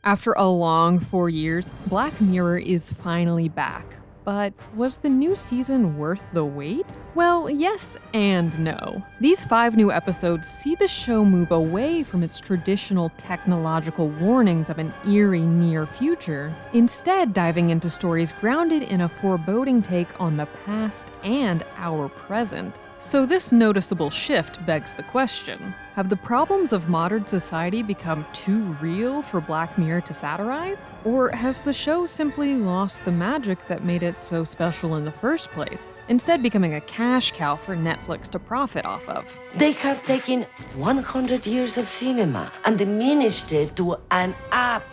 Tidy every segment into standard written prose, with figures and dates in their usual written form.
After a long 4 years, Black Mirror is finally back. But was the new season worth the wait? Well, yes and no. These 5 new episodes see the show move away from its traditional technological warnings of an eerie near future, instead diving into stories grounded in a foreboding take on the past and our present. So this noticeable shift begs the question, have the problems of modern society become too real for Black Mirror to satirize? Or has the show simply lost the magic that made it so special in the first place, instead becoming a cash cow for Netflix to profit off of? They have taken 100 years of cinema and diminished it to an app.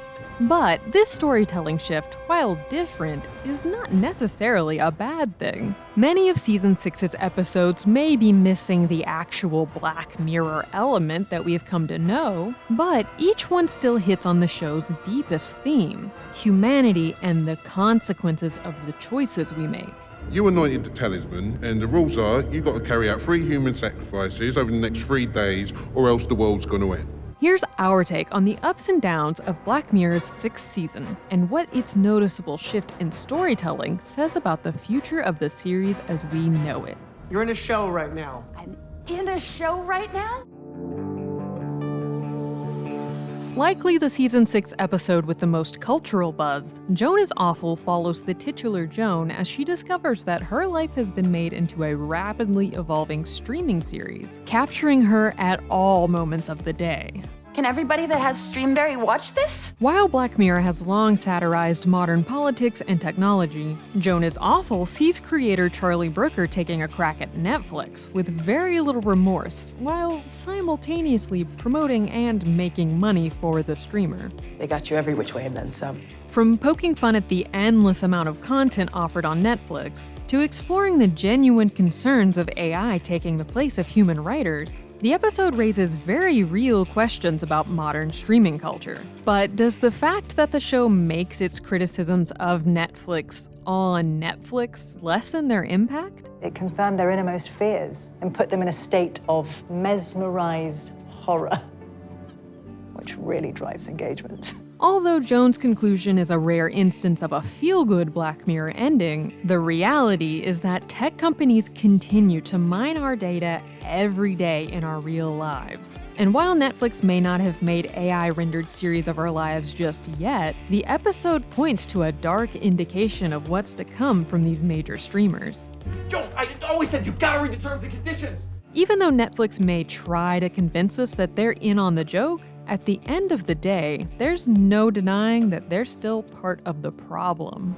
But this storytelling shift, while different, is not necessarily a bad thing. Many of Season 6's episodes may be missing the actual Black Mirror element that we have come to know, but each one still hits on the show's deepest theme, humanity and the consequences of the choices we make. You anointed the talisman, and the rules are you got to carry out 3 human sacrifices over the next 3 days, or else the world's going to end. Here's our take on the ups and downs of Black Mirror's 6th season, and what its noticeable shift in storytelling says about the future of the series as we know it. You're in a show right now. I'm in a show right now? Likely the season 6 episode with the most cultural buzz, Joan is Awful follows the titular Joan as she discovers that her life has been made into a rapidly evolving streaming series, capturing her at all moments of the day. Can everybody that has Streamberry watch this? While Black Mirror has long satirized modern politics and technology, Joan is Awful sees creator Charlie Brooker taking a crack at Netflix with very little remorse, while simultaneously promoting and making money for the streamer. They got you every which way and then some. From poking fun at the endless amount of content offered on Netflix, to exploring the genuine concerns of AI taking the place of human writers, the episode raises very real questions about modern streaming culture. But does the fact that the show makes its criticisms of Netflix on Netflix lessen their impact? It confirmed their innermost fears and put them in a state of mesmerized horror, which really drives engagement. Although Joan's conclusion is a rare instance of a feel-good Black Mirror ending, the reality is that tech companies continue to mine our data every day in our real lives. And while Netflix may not have made AI-rendered series of our lives just yet, the episode points to a dark indication of what's to come from these major streamers. Joan, I always said you gotta read the terms and conditions! Even though Netflix may try to convince us that they're in on the joke, at the end of the day, there's no denying that they're still part of the problem.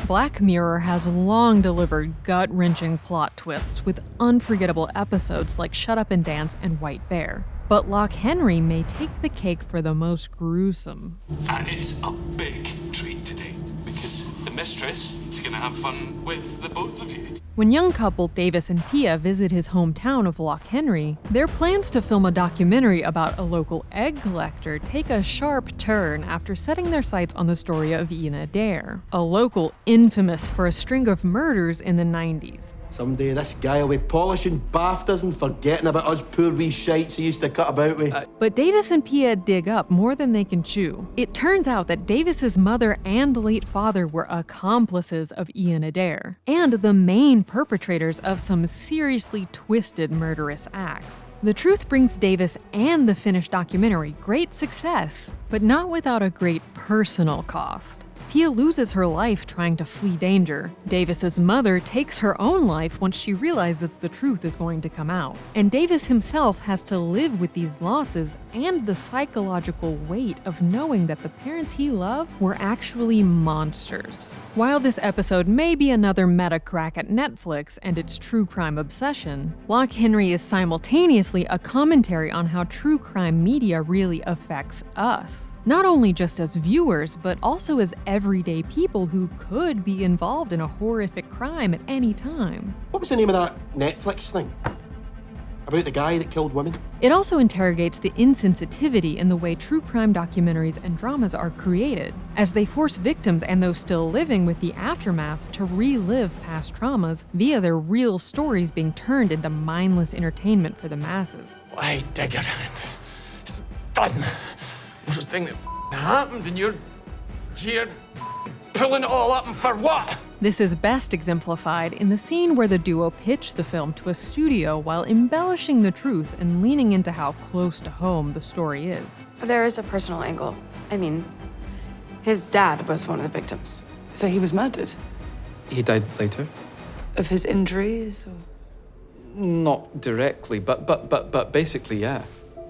Black Mirror has long delivered gut-wrenching plot twists with unforgettable episodes like Shut Up and Dance and White Bear. But Loch Henry may take the cake for the most gruesome. And it's a big treat today, because the mistress is going to have fun with the both of you. When young couple Davis and Pia visit his hometown of Loch Henry, their plans to film a documentary about a local egg collector take a sharp turn after setting their sights on the story of Ian Adair, a local infamous for a string of murders in the 90s. Someday this guy will be polishing BAFTAs and forgetting about us poor wee shites he used to cut about with. But Davis and Pia dig up more than they can chew. It turns out that Davis's mother and late father were accomplices of Ian Adair, and the main perpetrators of some seriously twisted murderous acts. The truth brings Davis and the finished documentary great success, but not without a great personal cost. Pia loses her life trying to flee danger. Davis's mother takes her own life once she realizes the truth is going to come out. And Davis himself has to live with these losses and the psychological weight of knowing that the parents he loved were actually monsters. While this episode may be another meta crack at Netflix and its true crime obsession, Loch Henry is simultaneously a commentary on how true crime media really affects us. Not only just as viewers, but also as everyday people who could be involved in a horrific crime at any time. What was the name of that Netflix thing? About the guy that killed women? It also interrogates the insensitivity in the way true crime documentaries and dramas are created, as they force victims and those still living with the aftermath to relive past traumas via their real stories being turned into mindless entertainment for the masses. Why dig around? done. Worst thing that happened, and you're here pulling it all up, and for what? This is best exemplified in the scene where the duo pitched the film to a studio while embellishing the truth and leaning into how close to home the story is. There is a personal angle. I mean, his dad was one of the victims. So he was murdered? He died later? Of his injuries? Or? Not directly, but basically, yeah.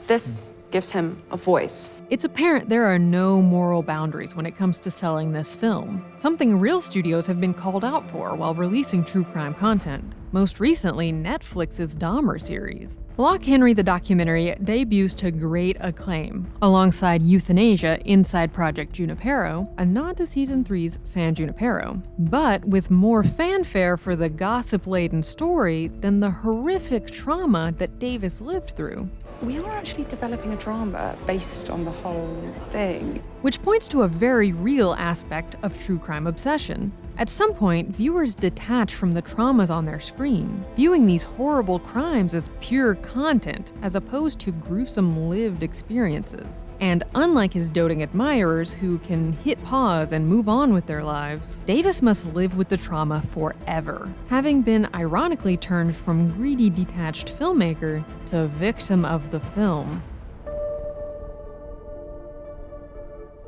This gives him a voice. It's apparent there are no moral boundaries when it comes to selling this film, something real studios have been called out for while releasing true crime content. Most recently, Netflix's Dahmer series. Loch Henry the documentary debuts to great acclaim, alongside Euthanasia inside Project Junipero, a nod to Season 3's San Junipero, but with more fanfare for the gossip-laden story than the horrific trauma that Davis lived through. We are actually developing a drama based on the whole thing. Which points to a very real aspect of true crime obsession. At some point, viewers detach from the traumas on their screen, viewing these horrible crimes as pure content as opposed to gruesome lived experiences. And unlike his doting admirers who can hit pause and move on with their lives, Davis must live with the trauma forever, having been ironically turned from greedy detached filmmaker to victim of the film.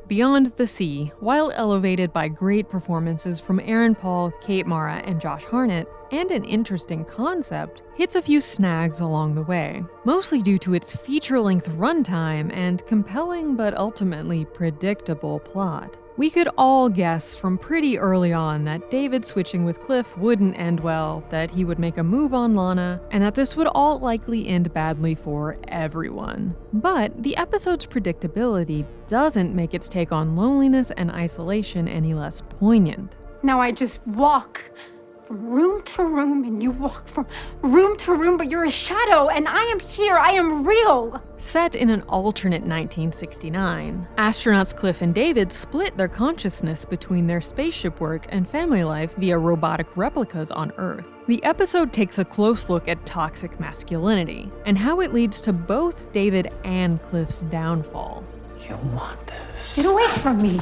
Beyond the Sea, while elevated by great performances from Aaron Paul, Kate Mara, and Josh Hartnett, and an interesting concept, hits a few snags along the way, mostly due to its feature-length runtime and compelling but ultimately predictable plot. We could all guess from pretty early on that David switching with Cliff wouldn't end well, that he would make a move on Lana, and that this would all likely end badly for everyone. But the episode's predictability doesn't make its take on loneliness and isolation any less poignant. Now I just walk from room to room, and you walk from room to room, but you're a shadow, and I am here, I am real. Set in an alternate 1969, astronauts Cliff and David split their consciousness between their spaceship work and family life via robotic replicas on Earth. The episode takes a close look at toxic masculinity, and how it leads to both David and Cliff's downfall. You want this? Get away from me.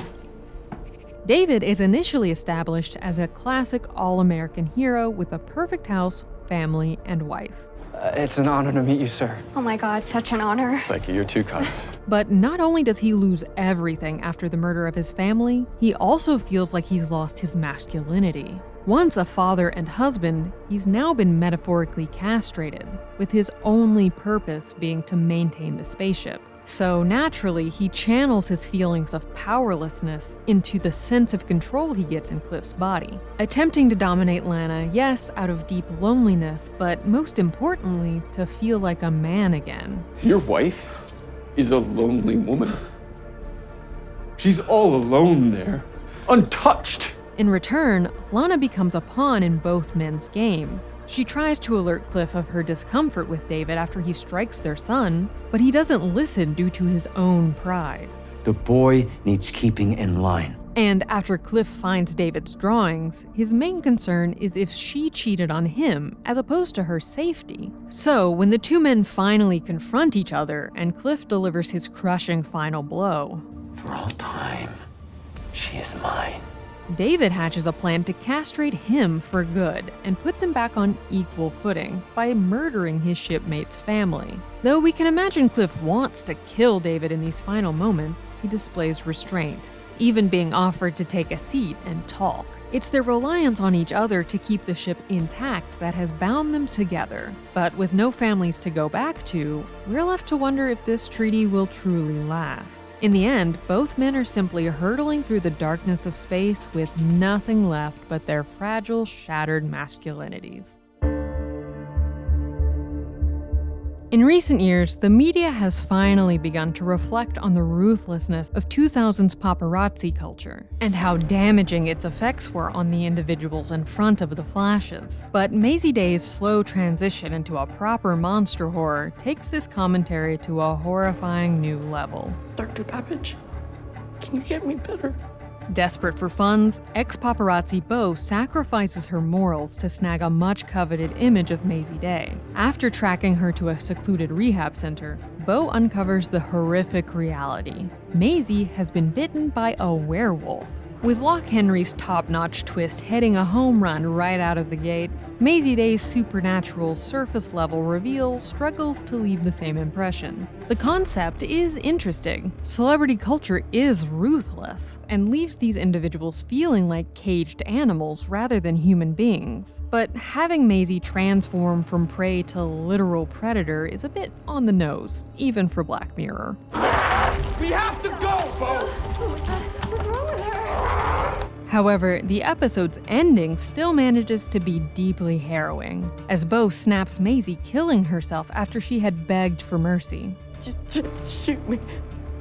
David is initially established as a classic all-American hero with a perfect house, family, and wife. It's an honor to meet you, sir. Oh my God, such an honor. Thank you, you're too kind. But not only does he lose everything after the murder of his family, he also feels like he's lost his masculinity. Once a father and husband, he's now been metaphorically castrated, with his only purpose being to maintain the spaceship. So naturally, he channels his feelings of powerlessness into the sense of control he gets in Cliff's body, attempting to dominate Lana, yes, out of deep loneliness, but most importantly, to feel like a man again. Your wife is a lonely woman. She's all alone there, untouched. In return, Lana becomes a pawn in both men's games. She tries to alert Cliff of her discomfort with David after he strikes their son, but he doesn't listen due to his own pride. The boy needs keeping in line. And after Cliff finds David's drawings, his main concern is if she cheated on him as opposed to her safety. So when the two men finally confront each other and Cliff delivers his crushing final blow, for all time, she is mine. David hatches a plan to castrate him for good and put them back on equal footing by murdering his shipmate's family. Though we can imagine Cliff wants to kill David in these final moments, he displays restraint, even being offered to take a seat and talk. It's their reliance on each other to keep the ship intact that has bound them together. But with no families to go back to, we're left to wonder if this treaty will truly last. In the end, both men are simply hurtling through the darkness of space with nothing left but their fragile, shattered masculinities. In recent years, the media has finally begun to reflect on the ruthlessness of 2000s paparazzi culture and how damaging its effects were on the individuals in front of the flashes. But Mazey Day's slow transition into a proper monster horror takes this commentary to a horrifying new level. Dr. Babbage, can you get me better? Desperate for funds, ex-paparazzi Beau sacrifices her morals to snag a much-coveted image of Mazey Day. After tracking her to a secluded rehab center, Beau uncovers the horrific reality. Mazey has been bitten by a werewolf. With Loch Henry's top-notch twist hitting a home run right out of the gate, Mazey Day's supernatural surface-level reveal struggles to leave the same impression. The concept is interesting. Celebrity culture is ruthless, and leaves these individuals feeling like caged animals rather than human beings. But having Mazey transform from prey to literal predator is a bit on the nose, even for Black Mirror. We have to go, Beau! What's wrong with her? However, the episode's ending still manages to be deeply harrowing, as Beau snaps Mazey, killing herself after she had begged for mercy. Just shoot me.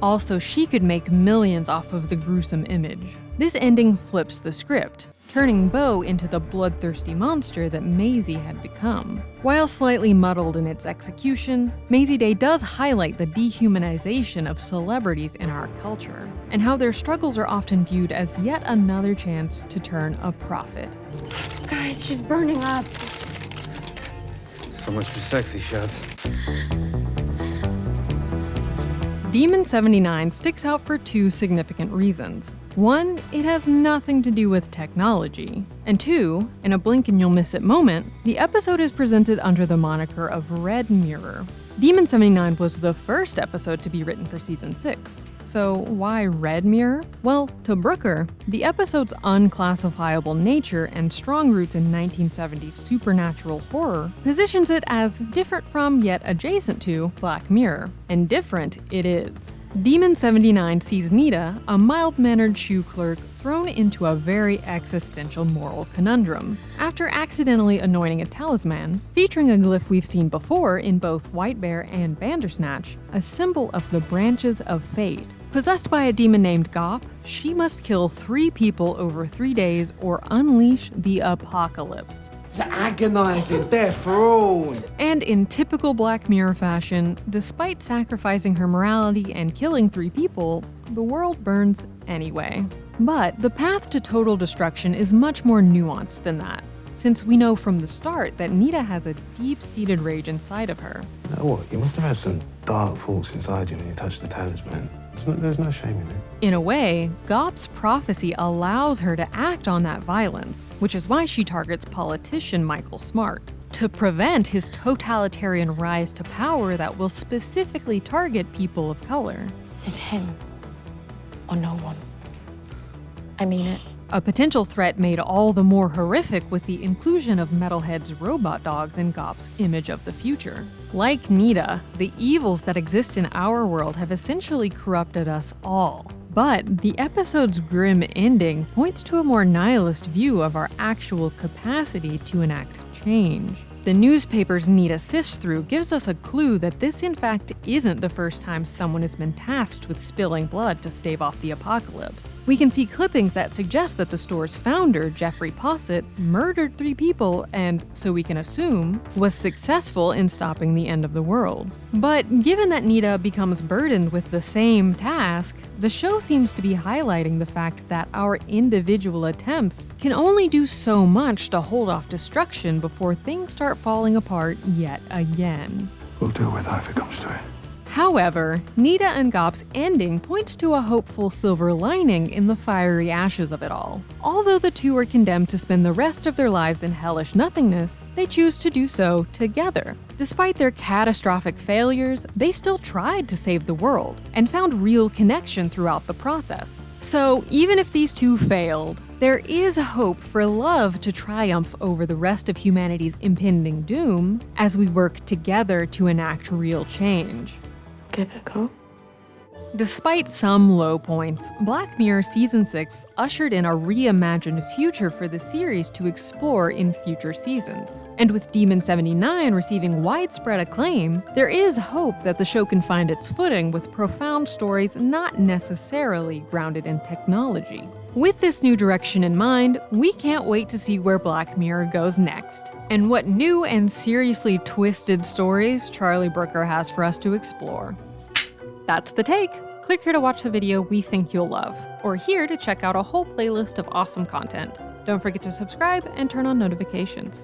Also, she could make millions off of the gruesome image. This ending flips the script, turning Beau into the bloodthirsty monster that Mazey had become. While slightly muddled in its execution, Mazey Day does highlight the dehumanization of celebrities in our culture, and how their struggles are often viewed as yet another chance to turn a profit. Guys, she's burning up. So much for sexy shots. Demon 79 sticks out for two significant reasons. One, it has nothing to do with technology. And two, in a blink and you'll miss it moment, the episode is presented under the moniker of Red Mirror. Demon 79 was the first episode to be written for season 6. So why Red Mirror? Well, to Brooker, the episode's unclassifiable nature and strong roots in 1970s supernatural horror positions it as different from yet adjacent to Black Mirror. And different it is. Demon 79 sees Nita, a mild-mannered shoe clerk, thrown into a very existential moral conundrum after accidentally anointing a talisman, featuring a glyph we've seen before in both White Bear and Bandersnatch, a symbol of the branches of fate. Possessed by a demon named Gop, she must kill 3 people over 3 days or unleash the apocalypse. The agonizing death for all. And in typical Black Mirror fashion, despite sacrificing her morality and killing 3 people, the world burns anyway. But the path to total destruction is much more nuanced than that, since we know from the start that Nita has a deep-seated rage inside of her. You know what? You must have had some dark thoughts inside you when you touched the talisman. There's no shame in it. In a way, Gop's prophecy allows her to act on that violence, which is why she targets politician Michael Smart, to prevent his totalitarian rise to power that will specifically target people of color. It's him or no one. I mean it. A potential threat made all the more horrific with the inclusion of Metalhead's robot dogs in Gop's image of the future. Like Nita, the evils that exist in our world have essentially corrupted us all. But the episode's grim ending points to a more nihilist view of our actual capacity to enact change. The newspapers Nita sifts through gives us a clue that this in fact isn't the first time someone has been tasked with spilling blood to stave off the apocalypse. We can see clippings that suggest that the store's founder, Jeffrey Posset, murdered 3 people and, so we can assume, was successful in stopping the end of the world. But given that Nita becomes burdened with the same task, the show seems to be highlighting the fact that our individual attempts can only do so much to hold off destruction before things start falling apart yet again. We'll deal with that if it comes to it. However, Nita and Gop's ending points to a hopeful silver lining in the fiery ashes of it all. Although the two are condemned to spend the rest of their lives in hellish nothingness, they choose to do so together. Despite their catastrophic failures, they still tried to save the world and found real connection throughout the process. So even if these two failed, there is hope for love to triumph over the rest of humanity's impending doom as we work together to enact real change. Give it a go. Despite some low points, Black Mirror Season 6 ushered in a reimagined future for the series to explore in future seasons. And with Demon 79 receiving widespread acclaim, there is hope that the show can find its footing with profound stories not necessarily grounded in technology. With this new direction in mind, we can't wait to see where Black Mirror goes next, and what new and seriously twisted stories Charlie Brooker has for us to explore. That's The Take. Click here to watch the video we think you'll love, or here to check out a whole playlist of awesome content. Don't forget to subscribe and turn on notifications.